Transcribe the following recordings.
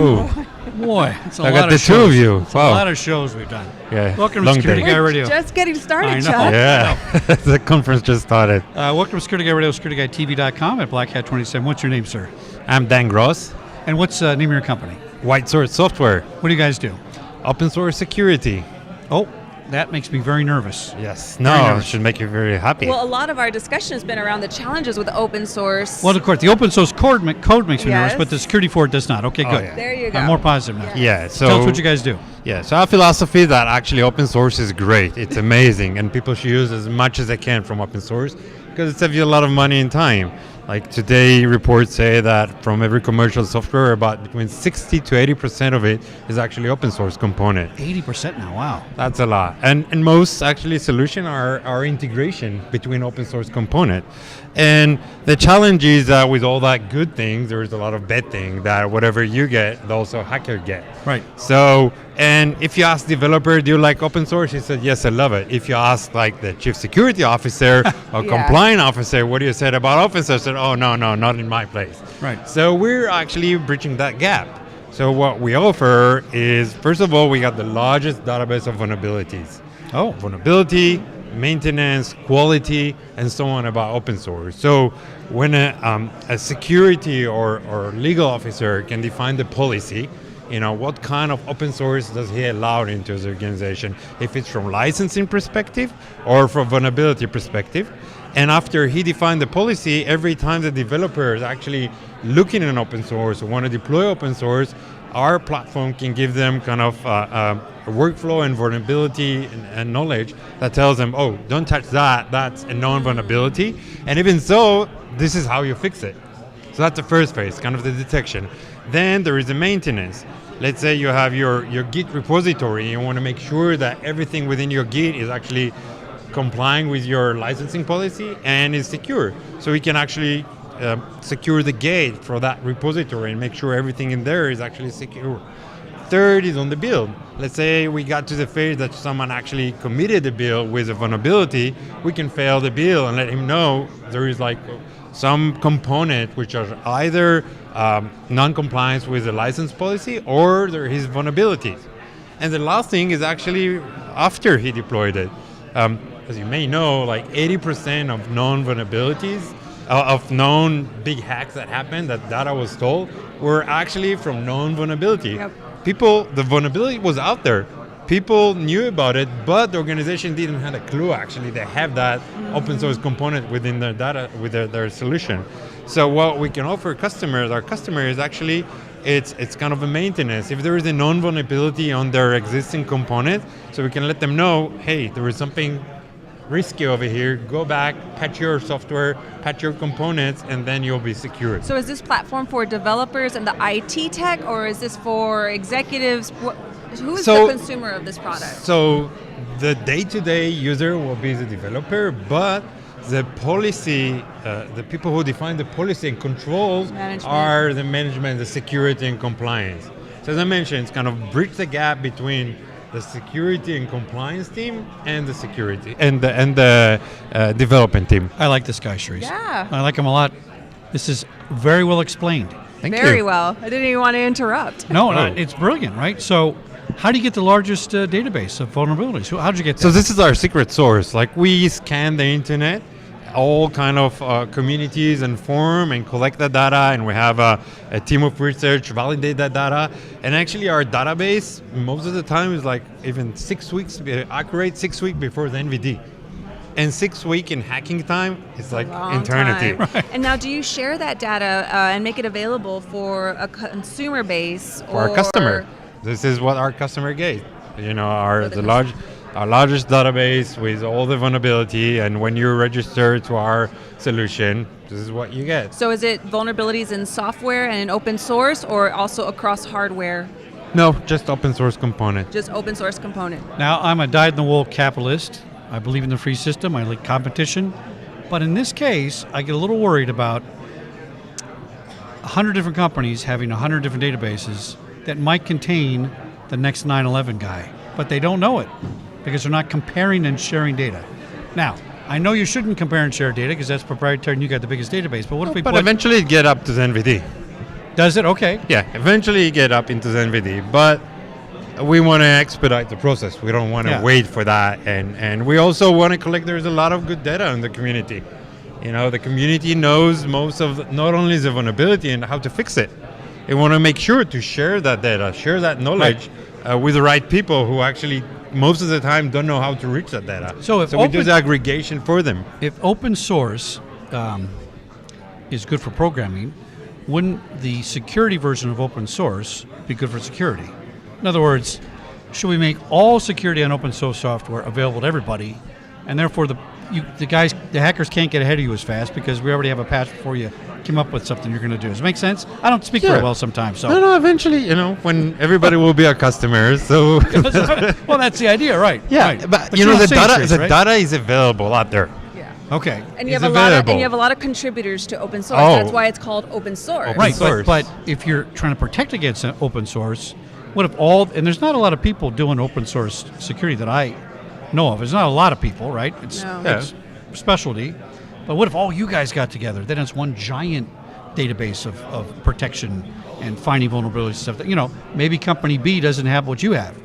Oh, Boy, it's a I lot got the of two shows. of you. It's a Wow. lot of shows we've done. Yeah. Welcome to Long Security day. Guy Radio. Just getting started, I know. Chuck. Yeah. The conference just started. Welcome to Security Guy Radio, SecurityGuyTV.com at Black Hat 27. What's your name, sir? I'm Dan Gross, And what's the name of your company? WhiteSourceSoftware, What do you guys do? open source security. Oh, that makes me very nervous. Yes. Very No, it nervous. should make you very happy. Well, a lot of our discussion has been around the challenges with open source. Well, of course, the open source code makes me nervous, Yes. but the security for it does not. Okay, Oh, good. yeah. There you go. I'm more positive now. yeah. So Tell us what you guys do. Yeah, so our philosophy is that actually open source is great. It's amazing, and people should use as much as they can from open source because it saves you a lot of money and time. Like today, reports say that from every commercial software, about between 60 to 80% of it is actually open source component. 80% now, wow. That's a lot. And most actually solution are integration between open source component. And the challenge is that with all that good things, there's a lot of bad things that whatever you get, also hacker get. Right. So, and if you ask developer, do you like open source? He said, yes, I love it. If you ask like the chief security officer or Yeah. compliance officer, what do you say about open source? I said, oh, no, not in my place. Right. So we're actually bridging that gap. So what we offer is, first of all, we got the largest database of vulnerabilities. Oh, Vulnerability, maintenance, quality, and so on about open source. So when a security or legal officer can define the policy, what kind of open source does he allow into his organization, if it's from licensing perspective or from vulnerability perspective. And after he defined the policy, every time the developer is actually looking at an open source or want to deploy open source, our platform can give them kind of a workflow and vulnerability and knowledge that tells them, oh, don't touch that, that's a known vulnerability. And even so, this is how you fix it. So that's the first phase, kind of the detection. Then there is the maintenance. Let's say you have your Git repository and you want to make sure that everything within your Git is actually complying with your licensing policy and is secure. So we can actually secure the gate for that repository and make sure everything in there is actually secure. Third is on the build. Let's say we got to the phase that someone actually committed the build with a vulnerability, we can fail the build and let him know there is like some component which are either non-compliance with the license policy or there is vulnerabilities. And the last thing is actually after he deployed it. As you may know, like 80% of known vulnerabilities, of known big hacks that happened, that data was stolen, were actually from known vulnerability. Yep. The vulnerability was out there. People knew about it, but the organization didn't have a clue actually. They have that open source component within their data, with their solution. So what we can offer our customers actually, it's kind of a maintenance. If there is a known vulnerability on their existing component, so we can let them know, hey, there is something risky over here, go back, patch your software, patch your components, and then you'll be secure. So is this platform for developers and the IT tech, or is this for executives? Who is the consumer of this product? So the day-to-day user will be the developer, but the policy, the people who define the policy and controls are the management, the security and compliance. So as I mentioned, it's kind of bridge the gap between the security and compliance team and the security and the development team. I like this guy, Sharice. Yeah. I like him a lot. This is very well explained. Thank Very you. well. I didn't even want to interrupt. No, Oh. it's brilliant, right? So how do you get the largest database of vulnerabilities? So how did you get that? So this is our secret source. Like we scan the internet, all kind of communities and forum and collect that data, and we have a team of research validate that data. And actually our database most of the time is like even 6 weeks accurate, 6 weeks before the NVD. And 6 weeks in hacking time is like Long eternity. time. Right. And now do you share that data and make it available for a consumer base? For our customer. This is what our customer gets. Our largest database with all the vulnerability, and when you register to our solution, this is what you get. So is it vulnerabilities in software and in open source, or also across hardware? No, just open source component. Just open source component. Now, I'm a dyed-in-the-wool capitalist. I believe in the free system. I like competition. But in this case, I get a little worried about 100 different companies having 100 different databases that might contain the next 9/11 guy, but they don't know it because they're not comparing and sharing data. Now, I know you shouldn't compare and share data because that's proprietary and you got the biggest database, but what if we But eventually it get up to the NVD. Does it? Okay. Yeah, eventually get up into ZenVD, but we want to expedite the process. We don't want to Yeah. wait for that, and we also want to collect. There's a lot of good data in the community. The community knows most of not only the vulnerability and how to fix it. They want to make sure to share that data, share that knowledge with the right people who actually most of the time don't know how to reach that data. So if we do the aggregation for them. If open source is good for programming, wouldn't the security version of open source be good for security? In other words, should we make all security on open source software available to everybody, and therefore the hackers can't get ahead of you as fast because we already have a patch before you came up with something you're going to do. Does it make sense? I don't speak very well sometimes. So No, eventually, when everybody will be our customers. So well, that's the idea, right? yeah, right. but you're the on Sage data, Street, the right? data is available out there. Yeah. Okay. And you It's have a available. lot of contributors to open source. Oh. That's why it's called open source. Open Right, source. but if you're trying to protect against open source, what if and there's not a lot of people doing open source security that I know of. There's not a lot of people, right? It's specialty. But what if all you guys got together? Then it's one giant database of protection and finding vulnerabilities and stuff that, maybe company B doesn't have what you have.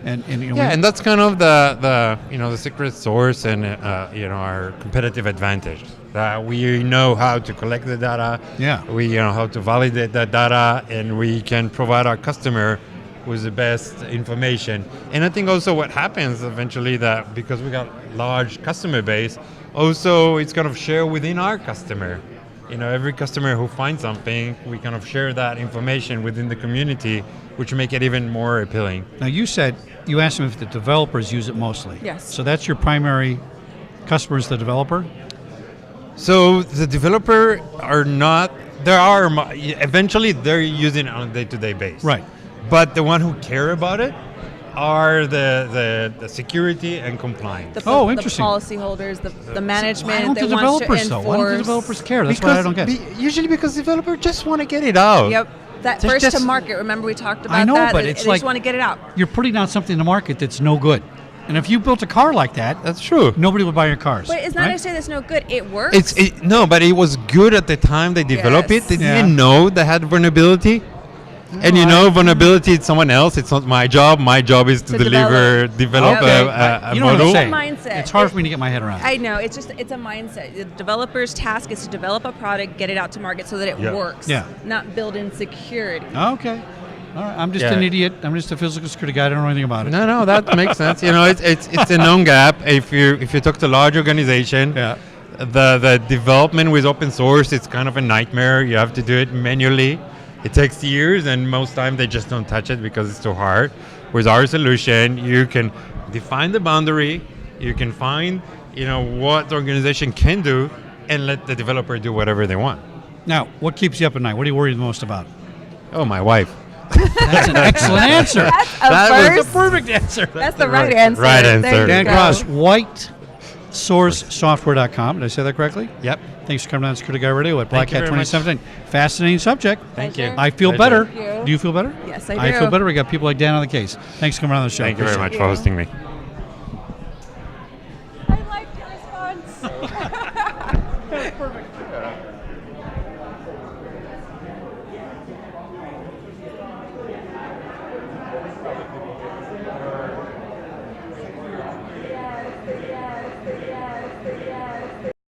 And and that's kind of the secret source and our competitive advantage. That we know how to collect the data. Yeah. We know how to validate that data, and we can provide our customer with the best information. And I think also what happens eventually that because we got large customer base, also it's kind of share within our customer. Every customer who finds something, we kind of share that information within the community, which make it even more appealing. Now you asked them if the developers use it mostly. Yes. So that's your primary customer is the developer? So the developer are not, eventually they're using it on a day-to-day basis. Right. But the one who care about it are the security and compliance. Interesting. The policyholders, the management Why don't that the wants to developers enforce. though? Why don't the developers care? That's what I don't get. Usually because developers just want to get it out. Yep. That They're first just- to market. Remember we talked about I know, that? but They it's just like want to get it out. You're putting out something in the market that's no good. And if you built a car like that, That's true. nobody would buy your cars. But it's not right? necessarily that's no good. It works. No, but it was good at the time they developed Yes. it. They Yeah. didn't know they had vulnerability. And vulnerability is someone else. It's not my job. My job is to To develop develop. a You know what I'm model. saying? Mindset. It's hard for me to get my head around. I know. It's a mindset. The developer's task is to develop a product, get it out to market so that it Yeah. works. Yeah. Not build in security. Okay. All right. I'm just Yeah. an idiot. I'm just a physical security guy. I don't know anything about it. No, that makes sense. It's a known gap. If you talk to a large organization, Yeah. the development with open source, it's kind of a nightmare. You have to do it manually. It takes years, and most time they just don't touch it because it's too hard. With our solution, you can define the boundary. You can find what the organization can do, and let the developer do whatever they want. Now, what keeps you up at night? What are you worried the most about? Oh, my wife. That's an excellent answer. That was That's a perfect answer. That's the right answer. right There answer. you Dan go. Cross, WhiteSourceSoftware.com. Did I say that correctly? Yep. Thanks for coming on Security Guy Radio at Thank you Black Hat very much. 2017. Fascinating subject. Thank you. I feel Pleasure. better. Thank you. Do you feel better? Yes, I I do. feel better. We got people like Dan on the case. Thanks for coming on the show. Thank you very much Appreciate for you. hosting me. I liked your response. Perfect.